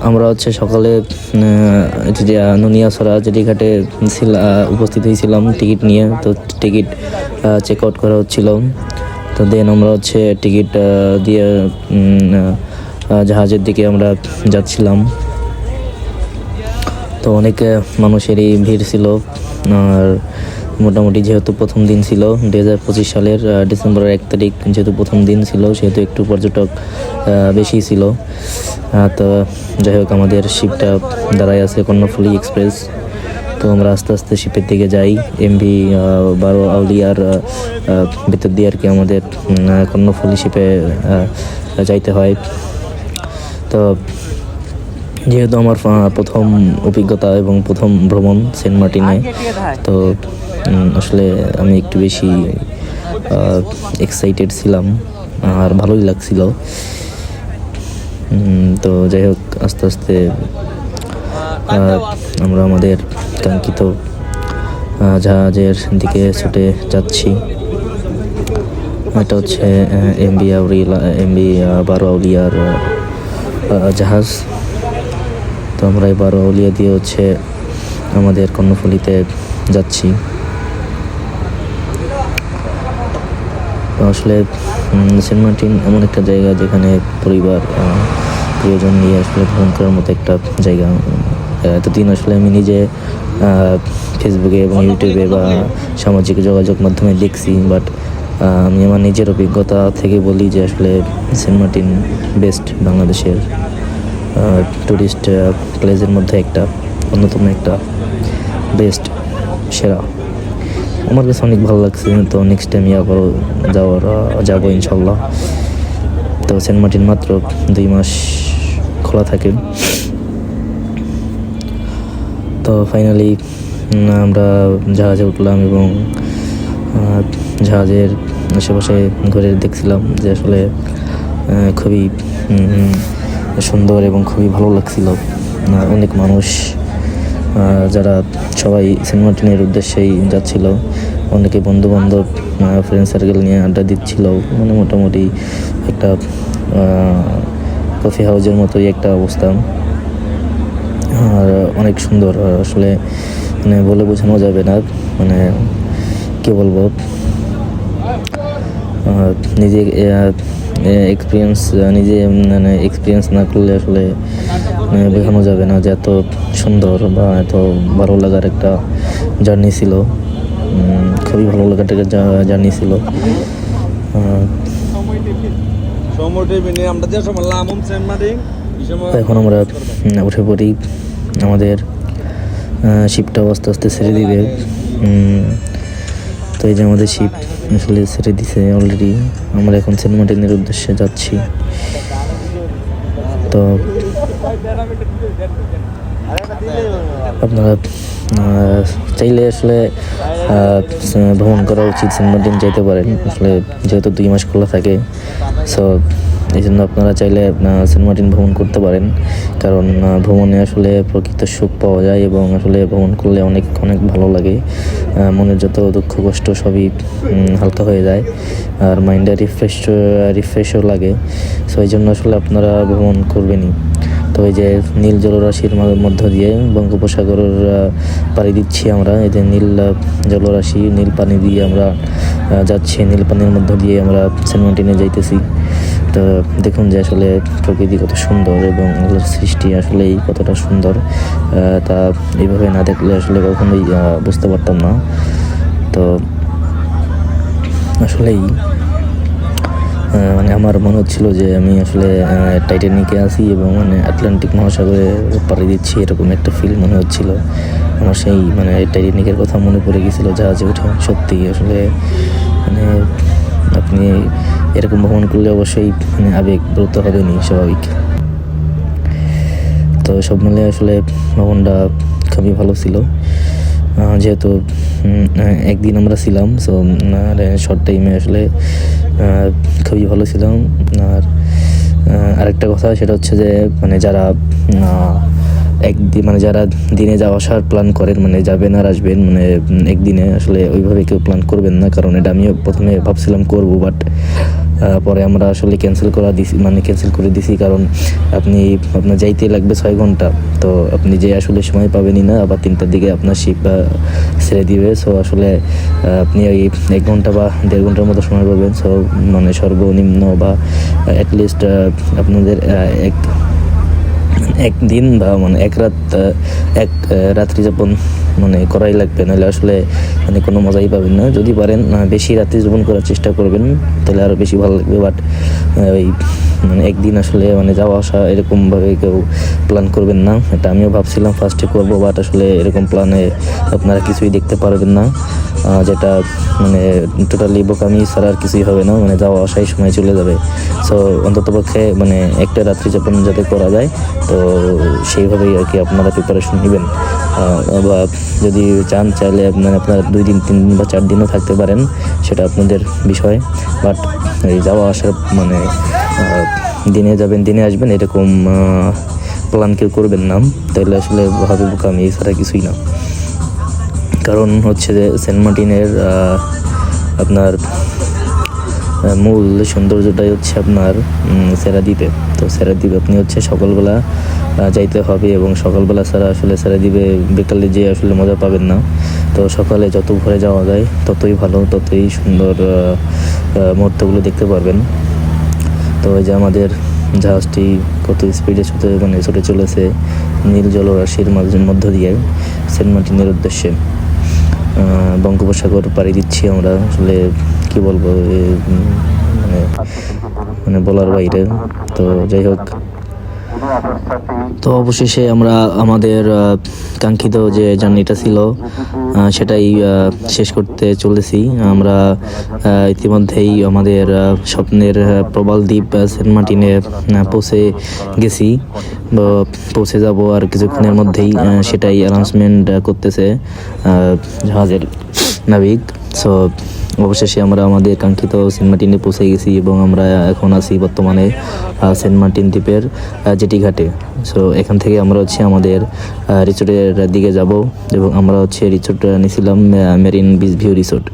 আমরা হচ্ছে সকালে নুনিয়াছড়া জেটিঘাটে উপস্থিত হয়েছিলাম টিকিট নিয়ে। তো টিকিট চেক আউট করা হচ্ছিল। তো দেন আমরা হচ্ছে টিকিট দিয়ে জাহাজের দিকে আমরা যাচ্ছিলাম। তো অনেক মানুষেরই ভিড় ছিল। আর মোটামুটি যেহেতু প্রথম দিন ছিল 2025 সালের ডিসেম্বরের 1 তারিখ, যেহেতু প্রথম দিন ছিল সেহেতু একটু পর্যটক বেশি ছিল। তো যাই হোক, আমাদের শিপটা দাঁড়ায় আছে কর্ণফুলী এক্সপ্রেস। তো আমরা আস্তে আস্তে শিপের দিকে যাই। এমভি 12 আউলিয়ার ভিতর দিয়ে আর কি আমাদের কর্ণফুলী শিপে যাইতে হয়। তো যেহেতু আমার প্রথম অভিজ্ঞতা এবং প্রথম ভ্রমণ সেন্ট মার্টিনে, তো আসলে আমি একটু বেশি এক্সাইটেড ছিলাম আর ভালোই লাগছিল। তো যাই হোক, আস্তে আস্তে আমরা আমাদের কাঙ্ক্ষিত জাহাজের দিকে ছুটে যাচ্ছি। এটা হচ্ছে এমভি 12 আউলিয়ার জাহাজ। তো আমরা এই 12 আউলিয়া দিয়ে হচ্ছে আমাদের কর্ণফুলীতে যাচ্ছি। আসলে সেন্ট মার্টিন এমন একটা জায়গা যেখানে পরিবার প্রিয়জন নিয়ে আসলে ভ্রমণ করার মতো একটা জায়গা। এতদিন আসলে আমি নিজে ফেসবুকে এবং ইউটিউবে বা সামাজিক যোগাযোগ মাধ্যমে দেখছি, বাট আমি আমার নিজের অভিজ্ঞতা থেকে বলি যে আসলে সেন্ট মার্টিন বেস্ট বাংলাদেশের টুরিস্ট প্লেসের মধ্যে একটা অন্যতম একটা বেস্ট সেরা। আমার কাছে অনেক ভালো লাগছে। তো নেক্সট টাইম আবারও যাবো ইনশাল্লাহ। তো সেন্ট মার্টিন মাত্র 2 মাস খোলা থাকে। তো ফাইনালি আমরা জাহাজে উঠলাম এবং জাহাজের আশেপাশে ঘুরে দেখছিলাম যে আসলে খুবই সুন্দর এবং খুবই ভালো লাগছিল। অনেক মানুষ যারা সবাই সেন্ট মার্টিনের উদ্দেশ্যেই যাচ্ছিল। অনেকে বন্ধুবান্ধব ফ্রেন্ড সার্কেল নিয়ে আড্ডা দিচ্ছিল। মানে মোটামুটি একটা কফি হাউসের মতোই একটা অবস্থা। আর অনেক সুন্দর আসলে, মানে বলে বোঝানো যাবে না। মানে কি বলবো, নিজে এক্সপিরিয়েন্স না করলে আসলে বোঝানো যাবে না যে এত সুন্দর বা এত ভালো লাগার একটা জার্নি ছিল। খুবই ভালো লাগার একটা জার্নি ছিল। এখন আমরা উঠে পড়ি। আমাদের শিপটাও আস্তে আস্তে ছেড়ে দিবে। তো এই যে আমাদের শিপ আসলে ছেড়ে দিছে অলরেডি। আমরা এখন সেন্ট মার্টিনের উদ্দেশ্যে যাচ্ছি। তো আপনারা চাইলে আসলে ভ্রমণ করা উচিত, সেন্ট মার্টিন যেতে পারেন। আসলে যেহেতু 2 মাস খোলা থাকে, সো এই জন্য আপনারা চাইলে সেন্ট মার্টিন ভ্রমণ করতে পারেন। কারণ ভ্রমণে আসলে প্রকৃত সুখ পাওয়া যায় এবং আসলে ভ্রমণ করলে অনেক অনেক ভালো লাগে। মনের যত দুঃখ কষ্ট সবই হালকা হয়ে যায় আর মাইন্ডটা রিফ্রেশও লাগে। সো এই জন্য আসলে আপনারা ভ্রমণ করবেনই। তো এই যে নীল জলরাশির মধ্য দিয়ে বঙ্গোপসাগরের পাড়ি দিচ্ছি আমরা। এই যে নীল জলরাশি, নীল পানি দিয়ে আমরা যাচ্ছি। নীল পানির মধ্য দিয়ে আমরা সেন্ট মার্টিনে যাইতেছি। তো দেখুন যে আসলে প্রকৃতি কত সুন্দর এবং সৃষ্টি আসলেই কতটা সুন্দর। তা এইভাবে না দেখলে আসলে কখনোই বুঝতে পারতাম না। তো আসলেই মানে আমার মনে হচ্ছিল যে আমি আসলে টাইটানিকে আছি এবং মানে আটলান্টিক মহাসাগরে পাড়ি দিচ্ছি, এরকম একটা ফিল মনে হচ্ছিল আমার। সেই মানে টাইটানিকের কথা মনে পড়ে গেছিলো জাহাজে উঠে। সত্যি আসলে মানে আপনি এরকম ভ্রমণ করলে অবশ্যই মানে আবেগপ্রবৃত্ত হবেনি, স্বাভাবিক। তো সব মিলে আসলে ভ্রমণটা খুবই ভালো ছিল। যেহেতু একদিন আমরা ছিলাম, সো শর্ট টাইমে আসলে খুবই ভালো ছিলাম। আর আরেকটা কথা সেটা হচ্ছে যে মানে যারা যারা দিনে যাওয়া আসার প্ল্যান করেন, মানে যাবেন আর আসবেন মানে একদিনে, আসলে ওইভাবে কেউ প্ল্যান করবেন না। কারণ এটা আমিও প্রথমে ভাবছিলাম করবো, বাট পরে আমরা আসলে ক্যান্সেল করে দিছি, কারণ আপনার যাইতে লাগবে 6 ঘন্টা। তো আপনি যে আসলে সময় পাবেনই না, আবার 3টার দিকে আপনার শিপ ছেড়ে দিবে। সো আসলে আপনি ওই 1 ঘন্টা বা 1.5 ঘন্টার মতো সময় পাবেন। সো সর্বনিম্ন বা অ্যাটলিস্ট আপনাদের একদিন বা এক রাত্রি যাপন করাই লাগবে, নাহলে আসলে কোনো মজাই পাবেন না। যদি পারেন বেশি রাত্রি যাপন করার চেষ্টা করবেন, তাহলে আরও বেশি ভালো লাগবে। বাট ওই একদিন আসলে যাওয়া আসা এরকমভাবে কেউ প্ল্যান করবেন না। এটা আমিও ভাবছিলাম ফার্স্টে করবো, বাট আসলে এরকম প্ল্যানে আপনারা কিছুই দেখতে পারবেন না, যেটা টোটালি বোকামি ছাড়া আর কিছুই হবে না। যাওয়া আসাই সময় চলে যাবে। সো অন্ততপক্ষে একটা রাত্রি যাপন যাতে করা যায়, তো সেইভাবেই আর কি আপনারা প্রিপারেশন নেবেন। বা যদি চাইলে আপনারা 2 দিন 3 দিন বা 4 দিনও থাকতে পারেন, সেটা আপনাদের বিষয়। বাট এই যাওয়া আসার দিনে যাবেন দিনে আসবেন এরকম প্ল্যান কেউ করবেন না, তাহলে আসলে ভাবে বোকামি ছাড়া কিছুই না। কারণ হচ্ছে যে সেন্ট মার্টিনের আপনার মূল সৌন্দর্যটাই হচ্ছে আপনার সেরাদ্বীপে। তো সেরাদ্বীপ আপনি হচ্ছে সকালবেলা যাইতে হবে, এবং সকালবেলা ছাড়া আসলে সেরাদ্বীপে বিকালে যেয়ে আসলে মজা পাবেন না। তো সকালে যত ভোরে যাওয়া যায় ততই ভালো, ততই সুন্দর মুহূর্তগুলো দেখতে পারবেন। তো এই যে আমাদের জাহাজটি কত স্পিডে ছুটে চলেছে নীল জলরাশির মধ্য দিয়ে সেন্ট মার্টিনের উদ্দেশ্যে। বঙ্গোপসাগর পাড়ি দিচ্ছি আমরা, আসলে কি বলবো, বলার বাইরে। তো যাই হোক, তো অবশেষে আমরা আমাদের কাঙ্ক্ষিত যে জার্নিটা ছিল সেটাই শেষ করতে চলেছি। আমরা ইতিমধ্যেই আমাদের স্বপ্নের প্রবাল দ্বীপ সেন্ট মার্টিনে পৌঁছে যাব আর কিছুক্ষণের মধ্যেই। সেটাই অ্যানাউন্সমেন্ট করতেছে জাহাজের নাবিক। সো অবশেষে আমরা আমাদের কাঙ্ক্ষিত সেন্ট মার্টিনে পৌঁছে গেছি, এবং আমরা এখন আছি বর্তমানে সেন্ট মার্টিন দ্বীপের জেটি ঘাটে। সো এখান থেকে আমরা হচ্ছে আমাদের রিসোর্টের দিকে যাব, এবং আমরা হচ্ছে রিসোর্ট নিয়েছিলাম মেরিন বিচ ভিউ রিসোর্ট।